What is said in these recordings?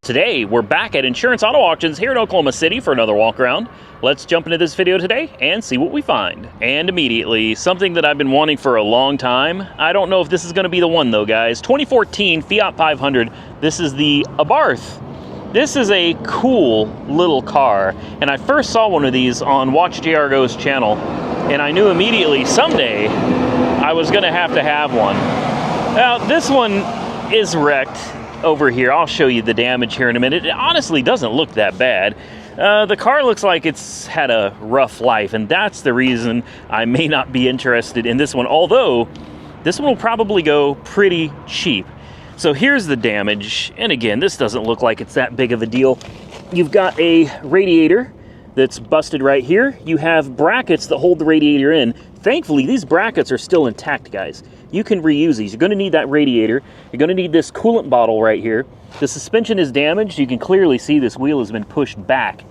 Today, we're back at Insurance Auto Auctions here in Oklahoma City for another walk around. Let's jump into this video today and see what we find. And immediately, something that I've been wanting for a long time. I don't know if this is going to be the one though, guys. 2014 Fiat 500. This is the Abarth. This is a cool little car, and I first saw one of these on Watch JR Go's channel, and I knew immediately someday I was going to have one. Now, this one is wrecked over here. I'll show you the damage here in a minute. It honestly doesn't look that bad. The car looks like it's had a rough life, and that's the reason I may not be interested in this one, although this one will probably go pretty cheap. So here's the damage, and again, this doesn't look like it's that big of a deal. You've got a radiator that's busted right here. You have brackets that hold the radiator in. Thankfully, these brackets are still intact, guys. You can reuse these. You're going to need that radiator. You're going to need this coolant bottle right here. The suspension is damaged. You can clearly see this wheel has been pushed back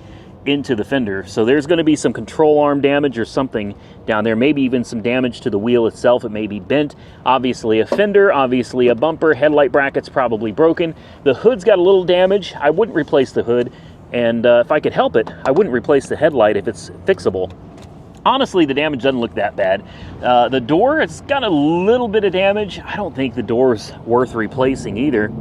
into the fender. So there's going to be some control arm damage or something down there. Maybe even some damage to the wheel itself. It may be bent. Obviously a fender, obviously a bumper. Headlight bracket's probably broken. The hood's got a little damage. I wouldn't replace the hood. And if I could help it, I wouldn't replace the headlight if it's fixable. Honestly, the damage doesn't look that bad. The door, it's got a little bit of damage. I don't think the door's worth replacing either.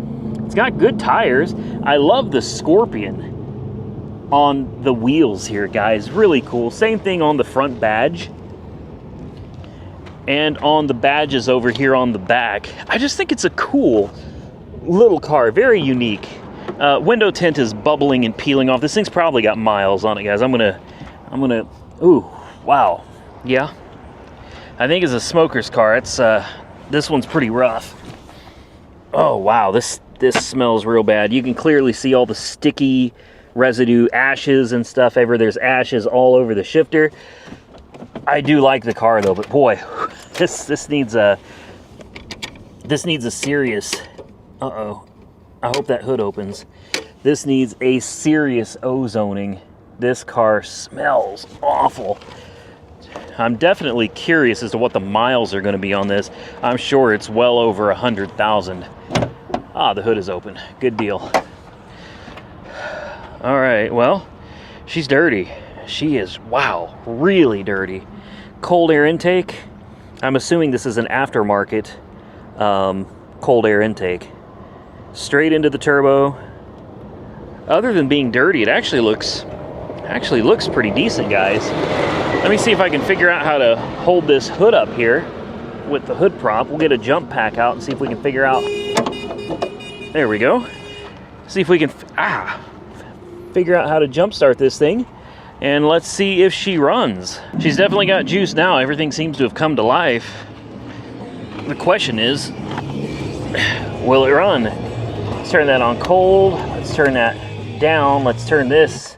It's got good tires. I love the Scorpion on the wheels here, guys. Really cool. Same thing on the front badge. And on the badges over here on the back. I just think it's a cool little car. Very unique. Window tint is bubbling and peeling off. This thing's probably got miles on it, guys. I'm gonna, ooh. Wow, yeah. I think it's a smoker's car. It's this one's pretty rough. Oh wow, this smells real bad. You can clearly see all the sticky residue, ashes and stuff. There's ashes all over the shifter. I do like the car though, but boy, this needs a serious. Uh-oh. I hope that hood opens. This needs a serious ozoning. This car smells awful. I'm definitely curious as to what the miles are going to be on this. I'm sure it's well over 100,000. Ah, the hood is open. Good deal. All right, well, she's dirty. She is, wow, really dirty. Cold air intake. I'm assuming this is an aftermarket cold air intake. Straight into the turbo. Other than being dirty, it actually looks pretty decent, guys. Let me see if I can figure out how to hold this hood up here with the hood prop. We'll get a jump pack out and see if we can figure out. There we go. See if we can figure out how to jump start this thing, and let's see if she runs. She's definitely got juice now. Everything seems to have come to life. The question is, will it run? Let's turn that on cold. Let's turn that down. Let's turn this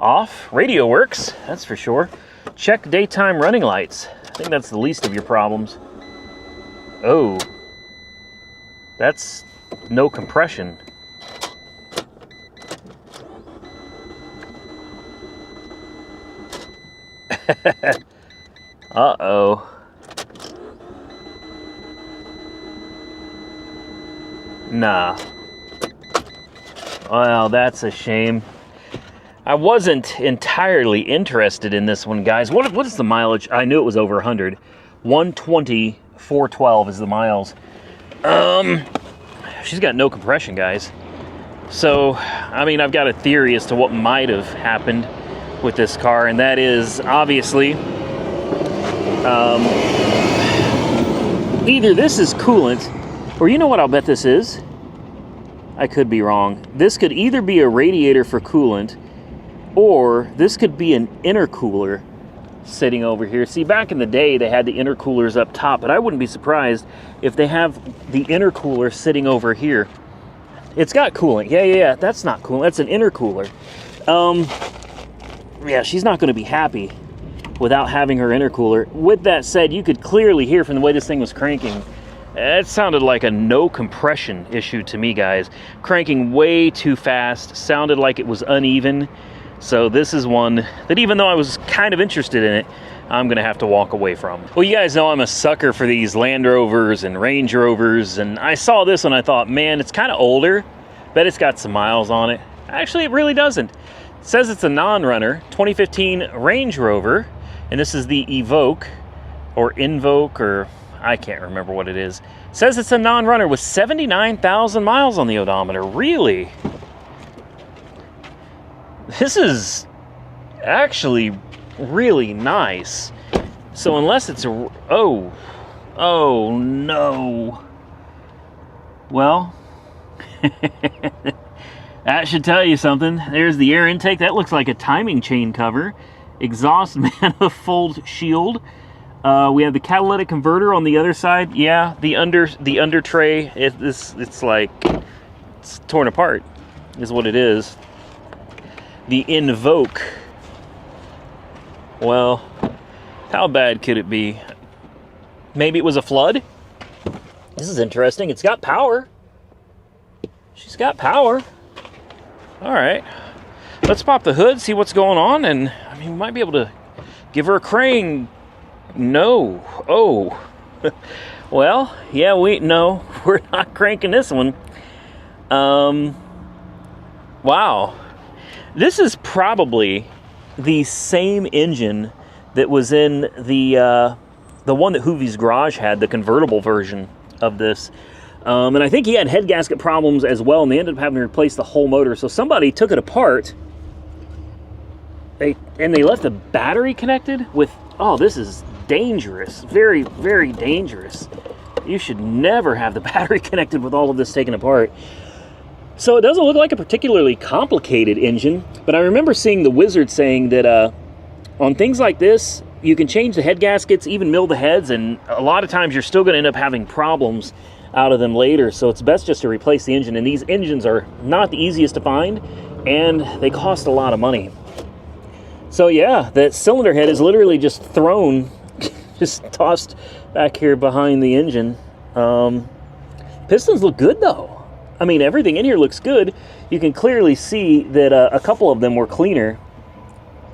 off. Radio works, that's for sure. Check daytime running lights. I think that's the least of your problems. Oh, that's no compression. Uh-oh. Nah. Well, that's a shame. I wasn't entirely interested in this one, guys. What is the mileage? I knew it was over 100. 120, 412 is the miles. She's got no compression, guys. So, I mean, I've got a theory as to what might have happened with this car, and that is obviously either this is coolant, or you know what I'll bet this is? I could be wrong. This could either be a radiator for coolant, or this could be an intercooler sitting over here. See, back in the day, they had the intercoolers up top, but I wouldn't be surprised if they have the intercooler sitting over here. It's got coolant. Yeah, that's not coolant. That's an intercooler. Yeah, she's not going to be happy without having her intercooler. With that said, you could clearly hear from the way this thing was cranking, it sounded like a no compression issue to me, guys. Cranking way too fast, sounded like it was uneven. So this is one that, even though I was kind of interested in it, I'm gonna have to walk away from. Well, you guys know I'm a sucker for these Land Rovers and Range Rovers, and I saw this one, I thought, man, it's kind of older. Bet it's got some miles on it. Actually, it really doesn't. It says it's a non-runner, 2015 Range Rover, and this is the Evoque, or Invoke, or I can't remember what it is. It says it's a non-runner with 79,000 miles on the odometer. Really? This is actually really nice. So unless it's a... Oh no. Well, that should tell you something. There's the air intake. That looks like a timing chain cover. Exhaust manifold shield. We have the catalytic converter on the other side. Yeah, the under tray. It's like it's torn apart, is what it is. The Invoque. Well, how bad could it be? Maybe it was a flood. This is interesting. It's got power. She's got power. All right. Let's pop the hood, see what's going on, and I mean, we might be able to give her a crank. No. Oh. Well, yeah, we're not cranking this one. Wow. This is probably the same engine that was in the one that Hoovie's Garage had, the convertible version of this. And I think he had head gasket problems as well, and they ended up having to replace the whole motor. So somebody took it apart, and they left the battery connected with, oh, this is dangerous. Very, very dangerous. You should never have the battery connected with all of this taken apart. So it doesn't look like a particularly complicated engine, but I remember seeing the Wizard saying that on things like this, you can change the head gaskets, even mill the heads, and a lot of times you're still going to end up having problems out of them later. So it's best just to replace the engine, and these engines are not the easiest to find, and they cost a lot of money. So yeah, that cylinder head is literally just thrown, just tossed back here behind the engine. Pistons look good though. I mean, everything in here looks good. You can clearly see that a couple of them were cleaner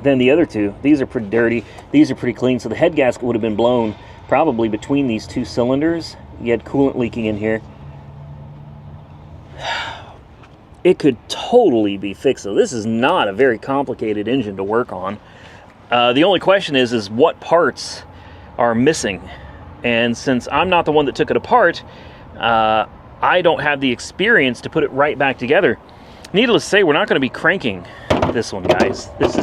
than the other two. These are pretty dirty. These are pretty clean. So the head gasket would have been blown probably between these two cylinders. You had coolant leaking in here. It could totally be fixed. So this is not a very complicated engine to work on. The only question is what parts are missing? And since I'm not the one that took it apart, I don't have the experience to put it right back together. Needless to say, we're not going to be cranking this one, guys. This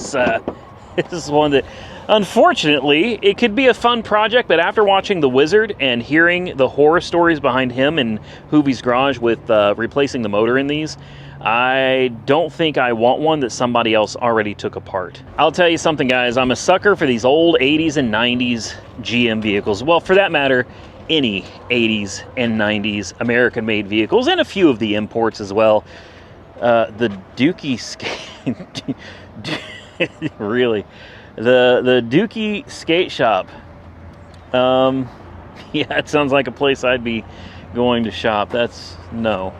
is one that, unfortunately, it could be a fun project, but after watching The Wizard and hearing the horror stories behind him and Hoovie's Garage with replacing the motor in these, I don't think I want one that somebody else already took apart. I'll tell you something, guys. I'm a sucker for these old 80s and 90s GM vehicles. Well, for that matter, any 80s and 90s American-made vehicles, and a few of the imports as well. The Dookie Skate... really. The Dookie Skate Shop. Yeah, it sounds like a place I'd be going to shop. That's... no.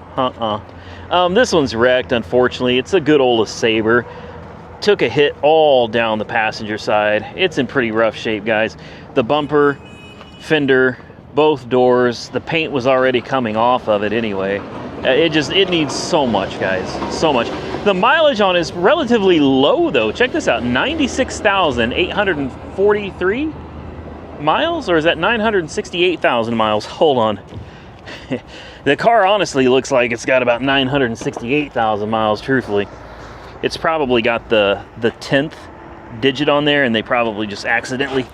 This one's wrecked, unfortunately. It's a good old LeSabre. Took a hit all down the passenger side. It's in pretty rough shape, guys. The bumper, fender, both doors, the paint was already coming off of it anyway. It needs so much, guys, so much. The mileage on it is relatively low though. Check this out, 96,843 miles, or is that 968,000 miles? Hold on. The car honestly looks like it's got about 968,000 miles, truthfully. It's probably got the 10th digit on there, and they probably just accidentally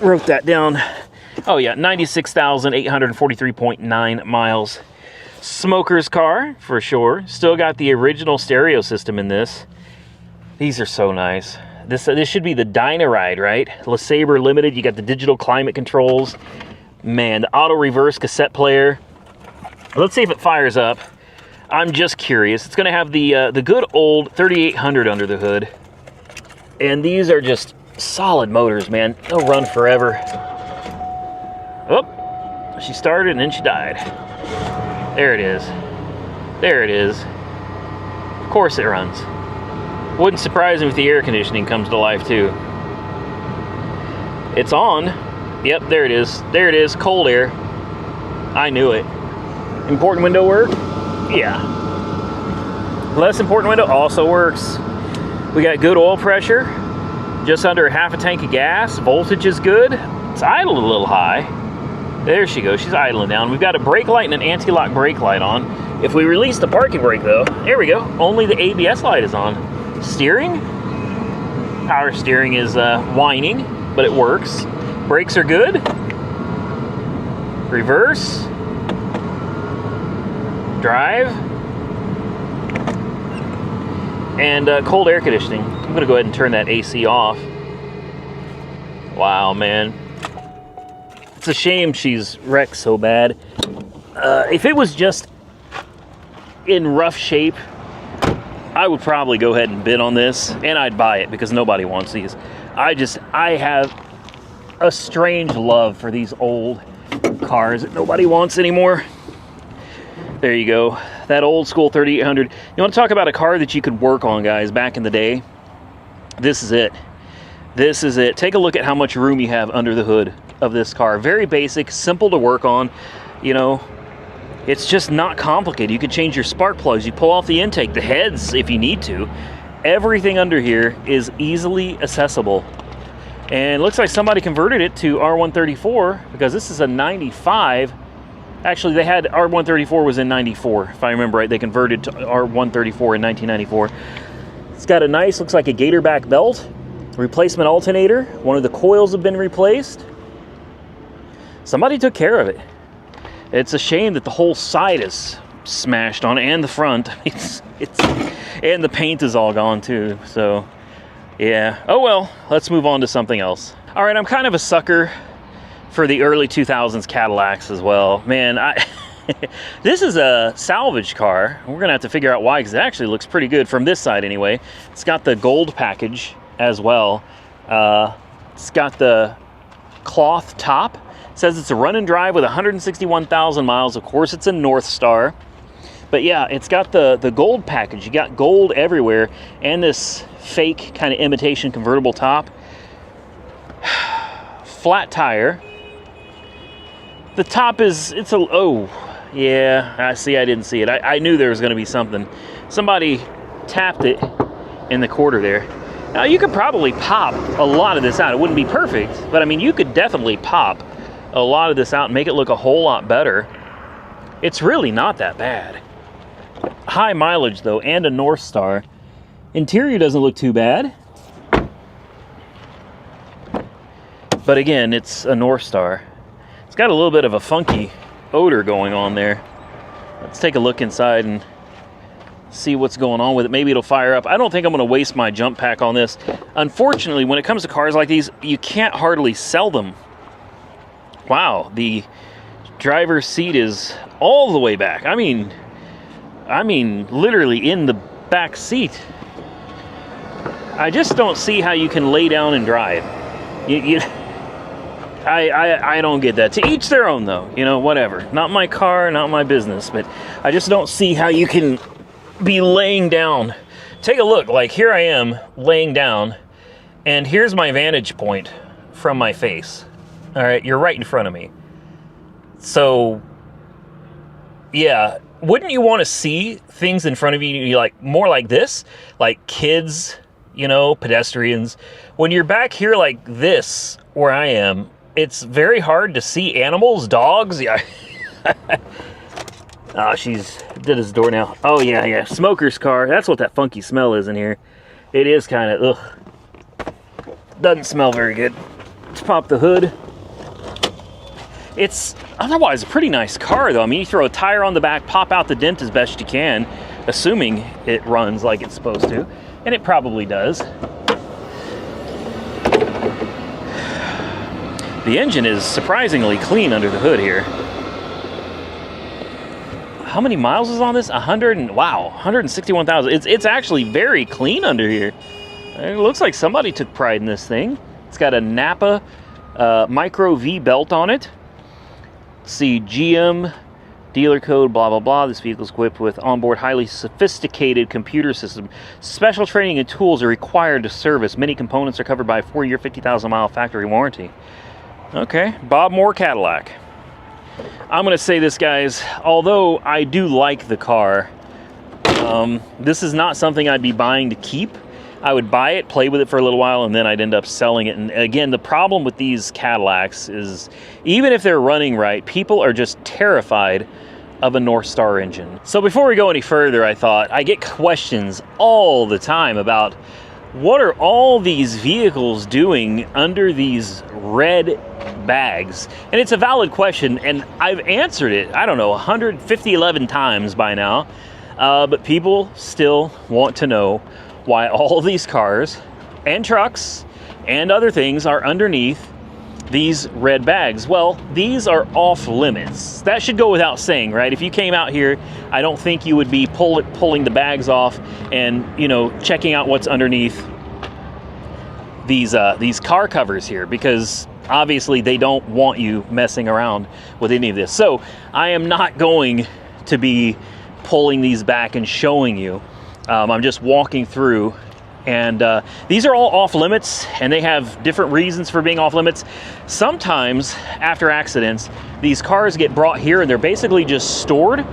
wrote that down. Oh yeah, 96,843.9 miles. Smoker's car, for sure. Still got the original stereo system in this. These are so nice. This should be the Dynaride, right? LeSabre Limited, you got the digital climate controls. Man, the auto reverse cassette player. Let's see if it fires up. I'm just curious. It's gonna have the good old 3800 under the hood. And these are just solid motors, man. They'll run forever. Oh, she started and then she died. There it is. There it is. Of course it runs. Wouldn't surprise me if the air conditioning comes to life too. It's on. Yep, there it is. There it is, cold air. I knew it. Important window work? Yeah. Less important window also works. We got good oil pressure, just under half a tank of gas. Voltage is good. It's idled a little high. There she goes, she's idling down. We've got a brake light and an anti-lock brake light on. If we release the parking brake though, there we go, only the ABS light is on. Steering, power steering is whining, but it works. Brakes are good. Reverse. Drive. And cold air conditioning. I'm gonna go ahead and turn that AC off. Wow, man. It's a shame she's wrecked so bad. If it was just in rough shape, I would probably go ahead and bid on this, and I'd buy it because nobody wants these. I have a strange love for these old cars that nobody wants anymore. There you go, that old school 3800. You want to talk about a car that you could work on, guys, back in the day? This is it. This is it. Take a look at how much room you have under the hood of this car. Very basic, simple to work on. You know, it's just not complicated. You could change your spark plugs, you pull off the intake, the heads if you need to. Everything under here is easily accessible. And it looks like somebody converted it to R134 because this is a 95. Actually, they had R134 was in 94, if I remember right. They converted to R134 in 1994. It's got a nice, looks like a gator back belt, replacement alternator. One of the coils have been replaced. Somebody took care of it. It's a shame that the whole side is smashed on, and the front. And the paint is all gone too. So, yeah. Oh well, let's move on to something else. All right, I'm kind of a sucker for the early 2000s Cadillacs as well. Man, this is a salvage car. We're gonna have to figure out why, because it actually looks pretty good from this side anyway. It's got the gold package as well. It's got the cloth top. It says it's a run and drive with 161,000 miles. Of course, it's a North Star. But yeah, it's got the gold package. You got gold everywhere, and this fake kind of imitation convertible top. Flat tire. The top is, oh, yeah, I see, I didn't see it. I knew there was going to be something. Somebody tapped it in the quarter there. Now, you could probably pop a lot of this out. It wouldn't be perfect, but I mean, you could definitely pop a lot of this out and make it look a whole lot better. It's really not that bad. High mileage, though, and a North Star. Interior doesn't look too bad. But again, it's a North Star. It's got a little bit of a funky odor going on there. Let's take a look inside and see what's going on with it. Maybe it'll fire up. I don't think I'm going to waste my jump pack on this. Unfortunately, when it comes to cars like these, you can't hardly sell them. Wow, the driver's seat is all the way back. I mean, literally in the back seat. I just don't see how you can lay down and drive. I don't get that. To each their own, though. You know, whatever. Not my car, not my business. But I just don't see how you can be laying down. Take a look. Like, here I am laying down, and here's my vantage point from my face. All right, you're right in front of me. So, yeah, wouldn't you want to see things in front of you like more like this? Like kids, you know, pedestrians. When you're back here like this, where I am, it's very hard to see animals, dogs. Yeah. Oh, she's did his door now. Oh, yeah. Smoker's car. That's what that funky smell is in here. It is kind of, ugh. Doesn't smell very good. Let's pop the hood. It's otherwise a pretty nice car, though. I mean, you throw a tire on the back, pop out the dent as best you can, assuming it runs like it's supposed to. And it probably does. The engine is surprisingly clean under the hood here. How many miles is on this? 161,000. It's actually very clean under here. It looks like somebody took pride in this thing. It's got a Napa Micro V belt on it. Let's see, GM, dealer code, blah, blah, blah. This vehicle is equipped with onboard highly sophisticated computer system. Special training and tools are required to service. Many components are covered by a 4-year, 50,000-mile factory warranty. Okay, Bob Moore Cadillac. I'm going to say this, guys. Although I do like the car, This is not something I'd be buying to keep. I would buy it, play with it for a little while, and then I'd end up selling it. And again, the problem with these Cadillacs is even if they're running right, people are just terrified of a North Star engine. So before we go any further, I thought I get questions all the time about what are all these vehicles doing under these red bags? And it's a valid question, and I've answered it, I don't know, 11 times by now. But people still want to know why all these cars and trucks and other things are underneath these red bags. Well, these are off limits. That should go without saying, right? If you came out here, I don't think you would be pulling the bags off and, you know, checking out what's underneath these car covers here, because obviously they don't want you messing around with any of this. So I am not going to be pulling these back and showing you. I'm just walking through, and these are all off limits, and they have different reasons for being off limits. Sometimes after accidents, these cars get brought here and they're basically just stored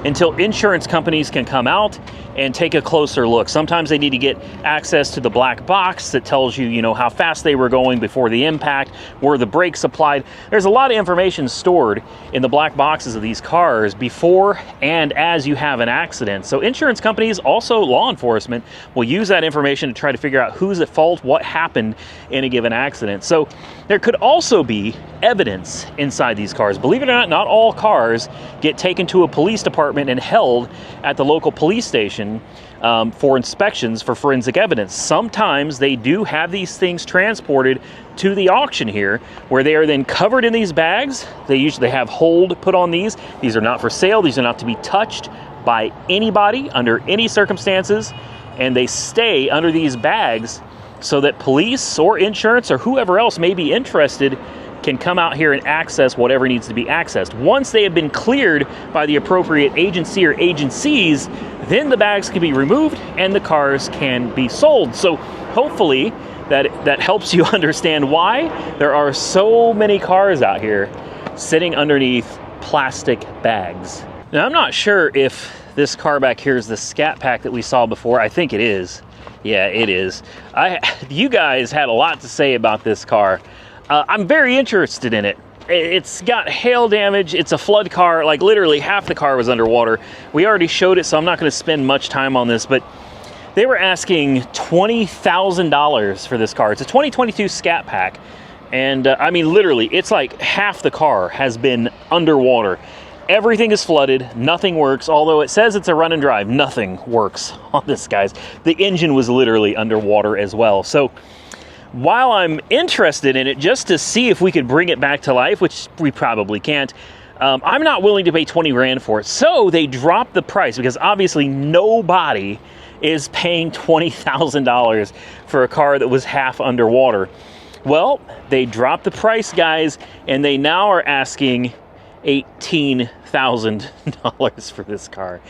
until insurance companies can come out and take a closer look. Sometimes they need to get access to the black box that tells you, you know, how fast they were going before the impact, were the brakes applied. There's a lot of information stored in the black boxes of these cars before and as you have an accident. So insurance companies, also law enforcement, will use that information to try to figure out who's at fault, what happened in a given accident. So there could also be evidence inside these cars. Believe it or not all cars get taken to a police department and held at the local police station for inspections for forensic evidence. Sometimes they do have these things transported to the auction here, where they are then covered in these bags. They usually have hold put on these. These are not for sale. These are not to be touched by anybody under any circumstances, and they stay under these bags so that police or insurance or whoever else may be interested can come out here and access whatever needs to be accessed. Once they have been cleared by the appropriate agency or agencies, then the bags can be removed and the cars can be sold. So hopefully that helps you understand why there are so many cars out here sitting underneath plastic bags. Now, I'm not sure if this car back here is the Scat Pack that we saw before. I think it is. Yeah, it is. You guys had a lot to say about this car. I'm very interested in it. It's got hail damage. It's a flood car. Like literally half the car was underwater. We already showed it, so I'm not going to spend much time on this, but they were asking $20,000 for this car. It's a 2022 Scat Pack. And I mean, literally, it's like half the car has been underwater. Everything is flooded, nothing works, although it says it's a run and drive. Nothing works on this, guys. The engine was literally underwater as well. So while I'm interested in it just to see if we could bring it back to life, which we probably can't, I'm not willing to pay 20 grand for it. So they dropped the price, because obviously nobody is paying $20,000 for a car that was half underwater. Well, they dropped the price, guys, and they now are asking $18,000 for this car.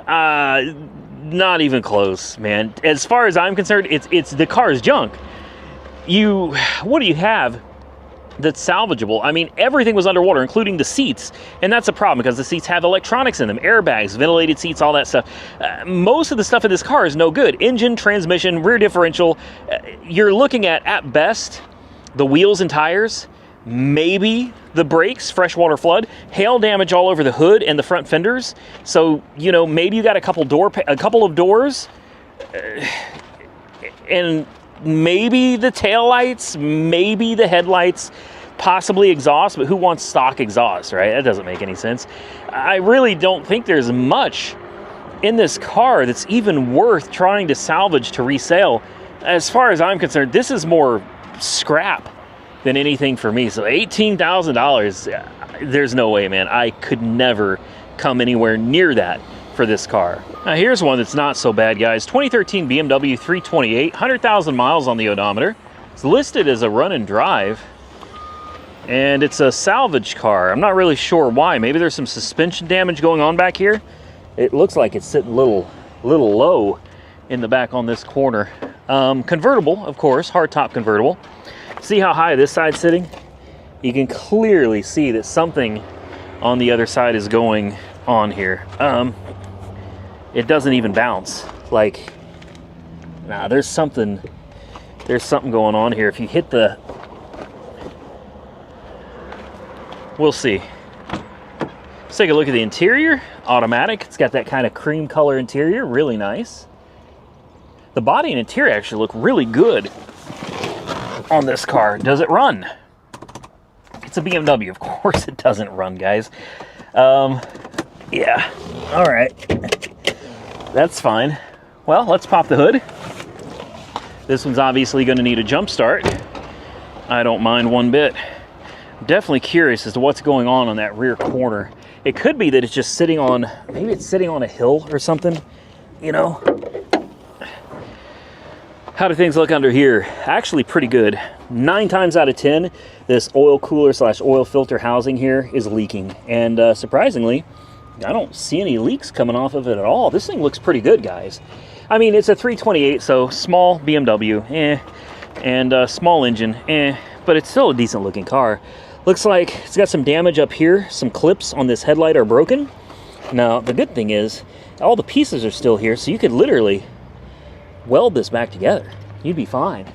Not even close, man. As far as I'm concerned, it's the car is junk. What do you have that's salvageable? I mean, everything was underwater, including the seats, and that's a problem because the seats have electronics in them, airbags, ventilated seats, all that stuff. Most of the stuff in this car is no good. Engine, transmission, rear differential. You're looking at best, the wheels and tires, maybe the brakes, freshwater flood, hail damage all over the hood and the front fenders. So, you know, maybe you got a couple of doors, and maybe the taillights, maybe the headlights, possibly exhaust, but who wants stock exhaust, right? That doesn't make any sense. I really don't think there's much in this car that's even worth trying to salvage to resale. As far as I'm concerned, this is more scrap than anything for me. So $18,000, there's no way, man. I could never come anywhere near that for this car. Now here's one that's not so bad, guys. 2013 BMW 328, 100,000 miles on the odometer. It's listed as a run and drive, and it's a salvage car. I'm not really sure why. Maybe there's some suspension damage going on back here. It looks like it's sitting a little low in the back on this corner. Convertible, of course, hardtop convertible. See how high this side's sitting? You can clearly see that something on the other side is going on here. it doesn't even bounce. Like, nah, there's something going on here. If you hit the, we'll see. Let's take a look at the interior. Automatic. It's got that kind of cream color interior. Really nice. The body and interior actually look really good on this car. Does it run? It's a BMW. Of course it doesn't run, guys. Yeah. All right. That's fine. Well, let's pop the hood. This one's obviously going to need a jump start. I don't mind one bit. I'm definitely curious as to what's going on that rear corner. It could be that it's just sitting on, maybe it's sitting on a hill or something, you know? How do things look under here? Actually pretty good. 9 times out of 10, this oil cooler / oil filter housing here is leaking. And surprisingly, I don't see any leaks coming off of it at all. This thing looks pretty good, guys. I mean, it's a 328, so small BMW, and small engine, but it's still a decent looking car. Looks like it's got some damage up here. Some clips on this headlight are broken. Now, the good thing is, all the pieces are still here, so you could literally weld this back together. You'd be fine.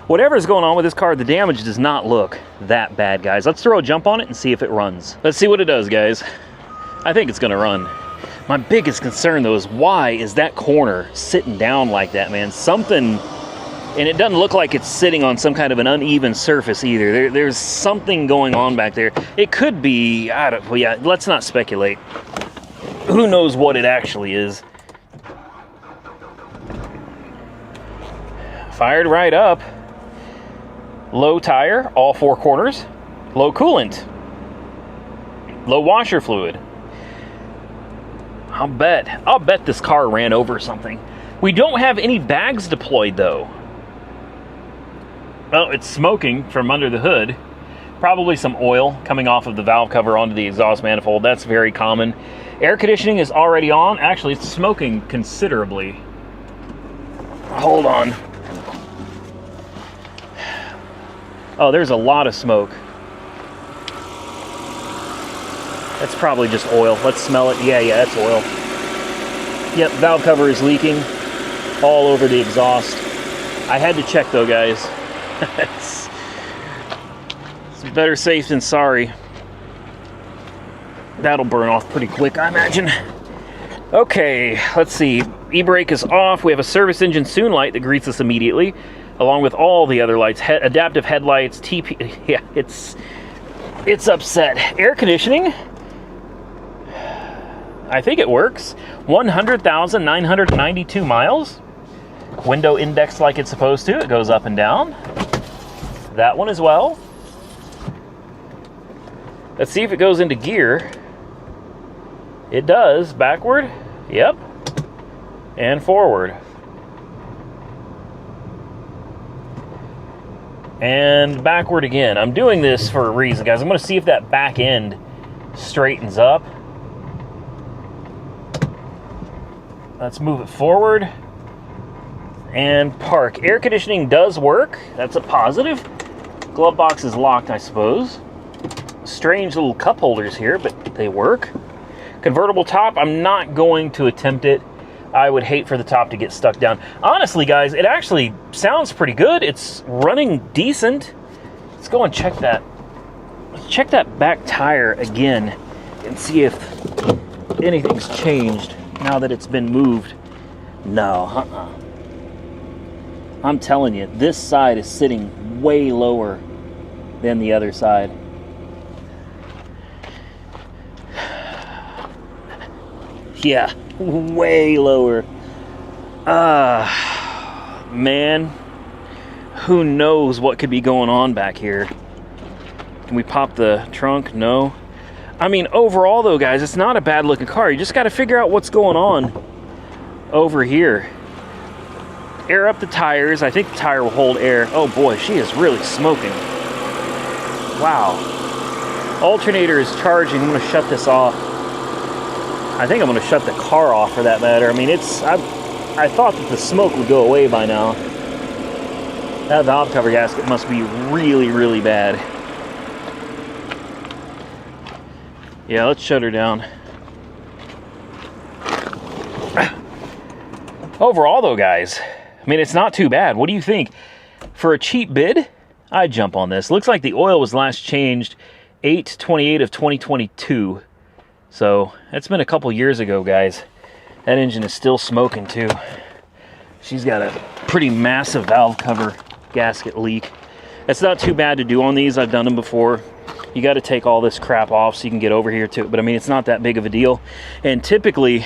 Whatever's going on with this car, the damage does not look that bad, guys. Let's throw a jump on it and see if it runs. Let's see what it does, guys. I think it's gonna run. My biggest concern, though, is why is that corner sitting down like that, man? Something, and it doesn't look like it's sitting on some kind of an uneven surface either. There's something going on back there. It could be, well, yeah, let's not speculate. Who knows what it actually is? Fired right up. Low tire, all 4 corners. Low coolant. Low washer fluid. I'll bet this car ran over something. We don't have any bags deployed, though. Well, it's smoking from under the hood. Probably some oil coming off of the valve cover onto the exhaust manifold. That's very common. Air conditioning is already on. Actually, it's smoking considerably. Hold on. Oh, there's a lot of smoke. That's probably just oil. Let's smell it. Yeah, that's oil. Yep, valve cover is leaking all over the exhaust. I had to check though, guys. It's better safe than sorry. That'll burn off pretty quick, I imagine. Okay, let's see. E-brake is off. We have a service engine soon light that greets us immediately, along with all the other lights. Adaptive headlights, TP. Yeah, it's upset. Air conditioning. I think it works. 100,992 miles. Window indexed like it's supposed to. It goes up and down. That one as well. Let's see if it goes into gear. It does. Backward. Yep. And forward. And backward again. I'm doing this for a reason, guys. I'm going to see if that back end straightens up. Let's move it forward and park. Air conditioning does work. That's a positive. Glove box is locked, I suppose. Strange little cup holders here, but they work. Convertible top, I'm not going to attempt it. I would hate for the top to get stuck down. Honestly, guys, it actually sounds pretty good. It's running decent. Let's go and check that. Let's check that back tire again and see if anything's changed now that it's been moved. No, I'm telling you, this side is sitting way lower than the other side. Yeah, way lower. Man, who knows what could be going on back here? Can we pop the trunk? No. I mean, overall though, guys, it's not a bad looking car. You just got to figure out what's going on over here. Air up the tires. I think the tire will hold air. Oh boy, she is really smoking. Wow. Alternator is charging. I'm going to shut this off. I think I'm going to shut the car off for that matter. I mean, I thought that the smoke would go away by now. That valve cover gasket must be really, really bad. Yeah, let's shut her down. Overall though, guys, I mean, it's not too bad. What do you think? For a cheap bid, I'd jump on this. Looks like the oil was last changed 8/28 of 2022. So that's been a couple years ago, guys. That engine is still smoking too. She's got a pretty massive valve cover gasket leak. It's not too bad to do on these. I've done them before. You got to take all this crap off so you can get over here to it. But I mean, it's not that big of a deal. And typically,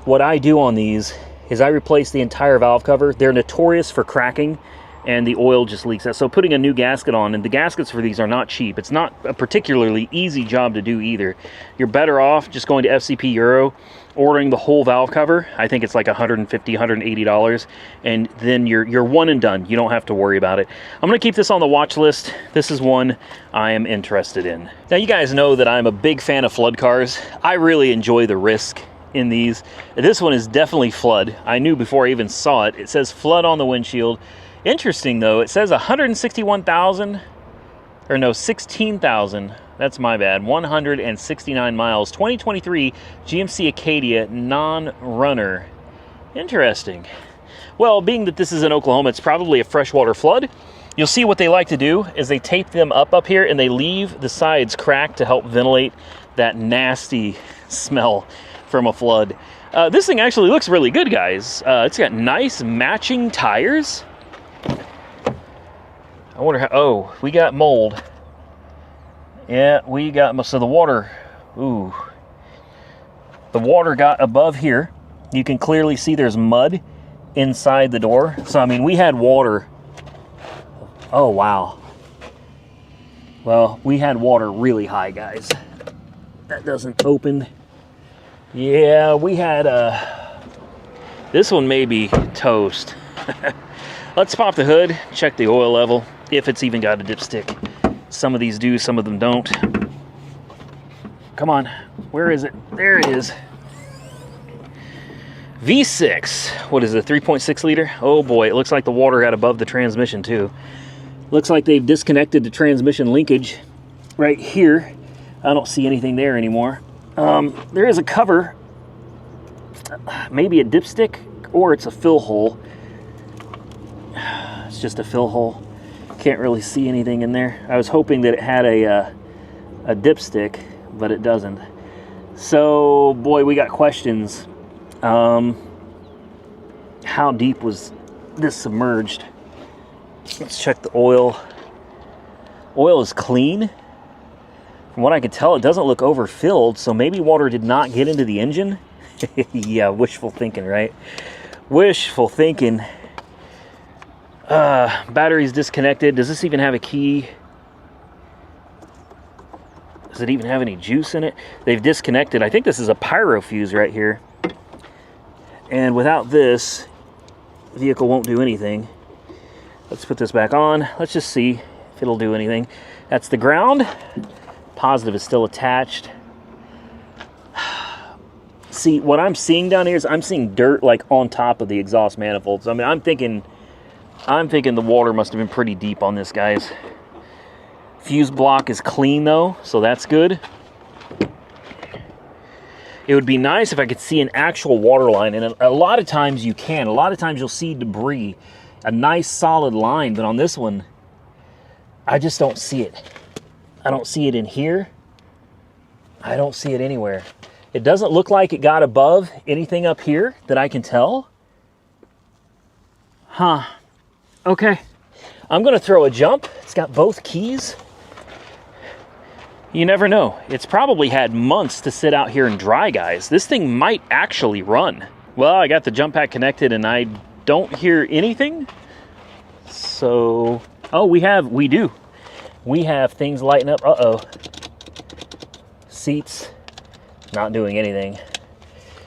what I do on these is I replace the entire valve cover. They're notorious for cracking, and the oil just leaks out. So putting a new gasket on, and the gaskets for these are not cheap. It's not a particularly easy job to do either. You're better off just going to FCP Euro, ordering the whole valve cover. I think it's like $150, $180, and then you're one and done. You don't have to worry about it. I'm gonna keep this on the watch list. This is one I am interested in. Now, you guys know that I'm a big fan of flood cars. I really enjoy the risk in these. This one is definitely flood. I knew before I even saw it. It says flood on the windshield. Interesting though, it says 161,000, or no, 16,000. That's my bad. 169 miles. 2023 GMC Acadia non-runner. Interesting. Well, being that this is in Oklahoma, it's probably a freshwater flood. You'll see what they like to do is they tape them up here, and they leave the sides cracked to help ventilate that nasty smell from a flood. This thing actually looks really good, guys. It's got nice matching tires. I wonder how, oh, we got mold. Yeah, we got, so the water, ooh. The water got above here. You can clearly see there's mud inside the door. So, I mean, we had water. Oh, wow. Well, we had water really high, guys. That doesn't open. Yeah, we had, this one may be toast. Let's pop the hood, check the oil level, if it's even got a dipstick. Some of these do, some of them don't. Come on, where is it? There it is. V6, what is it, 3.6 liter? Oh boy, it looks like the water got above the transmission too. Looks like they've disconnected the transmission linkage right here. I don't see anything there anymore. There is a cover, maybe a dipstick, or it's a fill hole. It's just a fill hole. Can't really see anything in there. I was hoping that it had a dipstick, but it doesn't. So, boy, we got questions. How deep was this submerged? Let's check the oil. Oil is clean. From what I can tell, it doesn't look overfilled, so maybe water did not get into the engine. Yeah, wishful thinking, right? Wishful thinking. Battery's disconnected. Does this even have a key? Does it even have any juice in it? They've disconnected. I think this is a pyro fuse right here. And without this, the vehicle won't do anything. Let's put this back on. Let's just see if it'll do anything. That's the ground. Positive is still attached. See, what I'm seeing down here is I'm seeing dirt like on top of the exhaust manifold. So I mean, I'm thinking the water must have been pretty deep on this, guys. Fuse block is clean though, so that's good. It would be nice if I could see an actual water line, and a lot of times you can. A lot of times you'll see debris, a nice solid line, but on this one, I just don't see it. I don't see it in here. I don't see it anywhere. It doesn't look like it got above anything up here that I can tell. Huh. Okay. I'm gonna throw a jump. It's got both keys. You never know. It's probably had months to sit out here and dry, guys. This thing might actually run. Well, I got the jump pack connected and I don't hear anything. So, oh, we do. We have things lighting up. Uh-oh. Seats, not doing anything.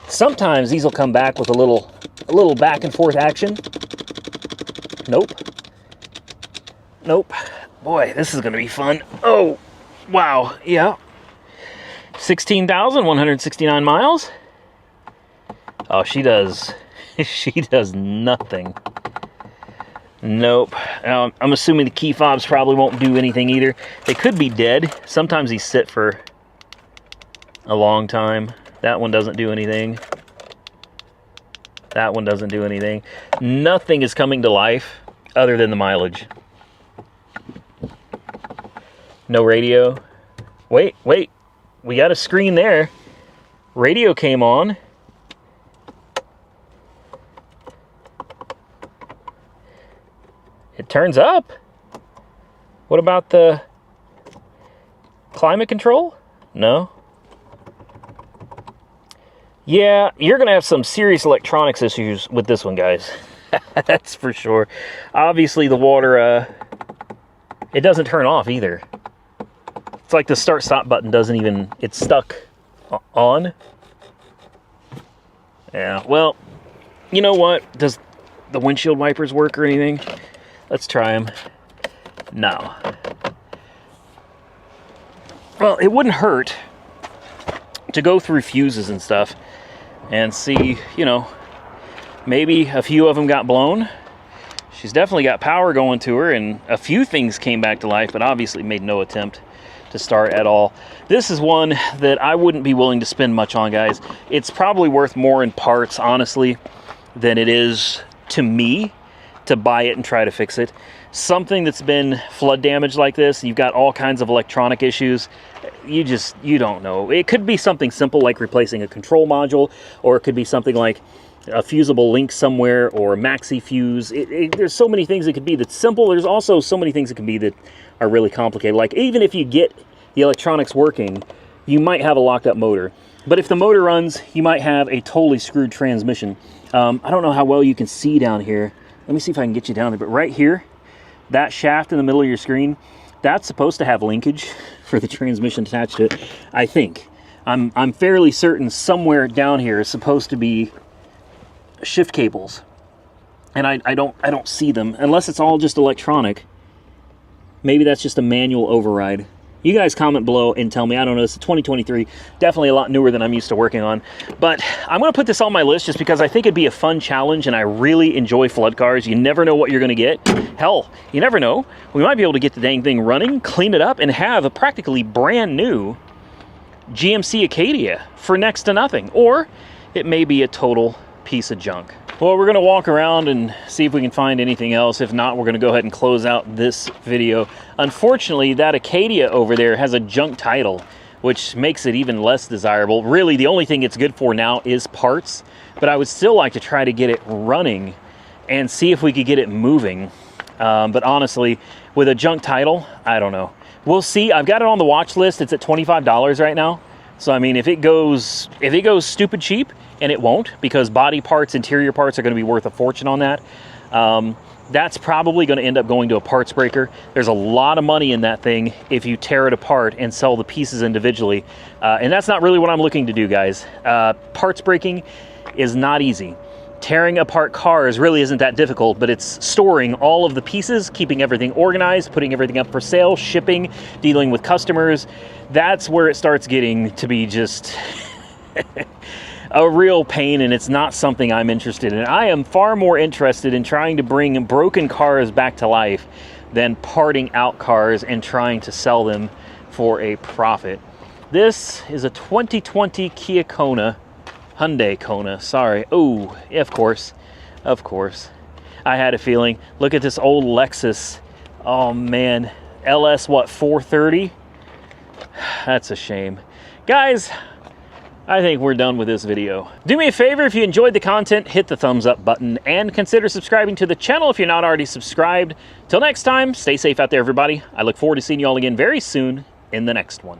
Sometimes these will come back with a little back and forth action. Nope. Nope. Boy, this is gonna be fun. Oh, wow, yeah. 16,169 miles. Oh, she does nothing. Nope. I'm assuming the key fobs probably won't do anything either. They could be dead. Sometimes these sit for a long time. That one doesn't do anything. That one doesn't do anything. Nothing is coming to life other than the mileage. No radio. Wait. We got a screen there. Radio came on. It turns up. What about the climate control? No. Yeah, you're going to have some serious electronics issues with this one, guys. That's for sure. Obviously, the water, it doesn't turn off either. It's like the start-stop button doesn't even, it's stuck on. Yeah, well, you know what? Does the windshield wipers work or anything? Let's try them. No. Well, it wouldn't hurt to go through fuses and stuff and see, you know, maybe a few of them got blown. She's definitely got power going to her, and a few things came back to life, but obviously made no attempt to start at all. This is one that I wouldn't be willing to spend much on, guys. It's probably worth more in parts, honestly, than it is to me to buy it and try to fix it. Something that's been flood damaged like this, you've got all kinds of electronic issues, you don't know. It could be something simple like replacing a control module, or it could be something like a fusible link somewhere, or a maxi fuse. There's so many things it could be that's simple. There's also so many things it can be that are really complicated. Like, even if you get the electronics working, you might have a locked up motor. But if the motor runs, you might have a totally screwed transmission. I don't know how well you can see down here. Let me see if I can get you down there. But right here, that shaft in the middle of your screen, that's supposed to have linkage for the transmission attached to it, I think. I'm fairly certain somewhere down here is supposed to be shift cables. And I don't see them, unless it's all just electronic. Maybe that's just a manual override. You guys comment below and tell me. I don't know. It's 2023. Definitely a lot newer than I'm used to working on. But I'm going to put this on my list just because I think it'd be a fun challenge, and I really enjoy flood cars. You never know what you're going to get. Hell, you never know. We might be able to get the dang thing running, clean it up, and have a practically brand new GMC Acadia for next to nothing. Or it may be a total piece of junk. Well, we're going to walk around and see if we can find anything else. If not, we're going to go ahead and close out this video. Unfortunately, that Acadia over there has a junk title, which makes it even less desirable. Really, the only thing it's good for now is parts, but I would still like to try to get it running and see if we could get it moving. But honestly, with a junk title, I don't know. We'll see. I've got it on the watch list. It's at $25 right now. So, I mean, if it goes stupid cheap, and it won't, because body parts, interior parts are going to be worth a fortune on that. That's probably going to end up going to a parts breaker. There's a lot of money in that thing if you tear it apart and sell the pieces individually. And that's not really what I'm looking to do, guys. Parts breaking is not easy. Tearing apart cars really isn't that difficult, but it's storing all of the pieces, keeping everything organized, putting everything up for sale, shipping, dealing with customers. That's where it starts getting to be just a real pain, and it's not something I'm interested in. I am far more interested in trying to bring broken cars back to life than parting out cars and trying to sell them for a profit. This is a 2020 Kia Kona, Hyundai Kona, sorry. Oh, of course. I had a feeling. Look at this old Lexus. Oh man, LS what, 430? That's a shame. Guys, I think we're done with this video. Do me a favor, if you enjoyed the content, hit the thumbs up button and consider subscribing to the channel if you're not already subscribed. Till next time, stay safe out there, everybody. I look forward to seeing you all again very soon in the next one.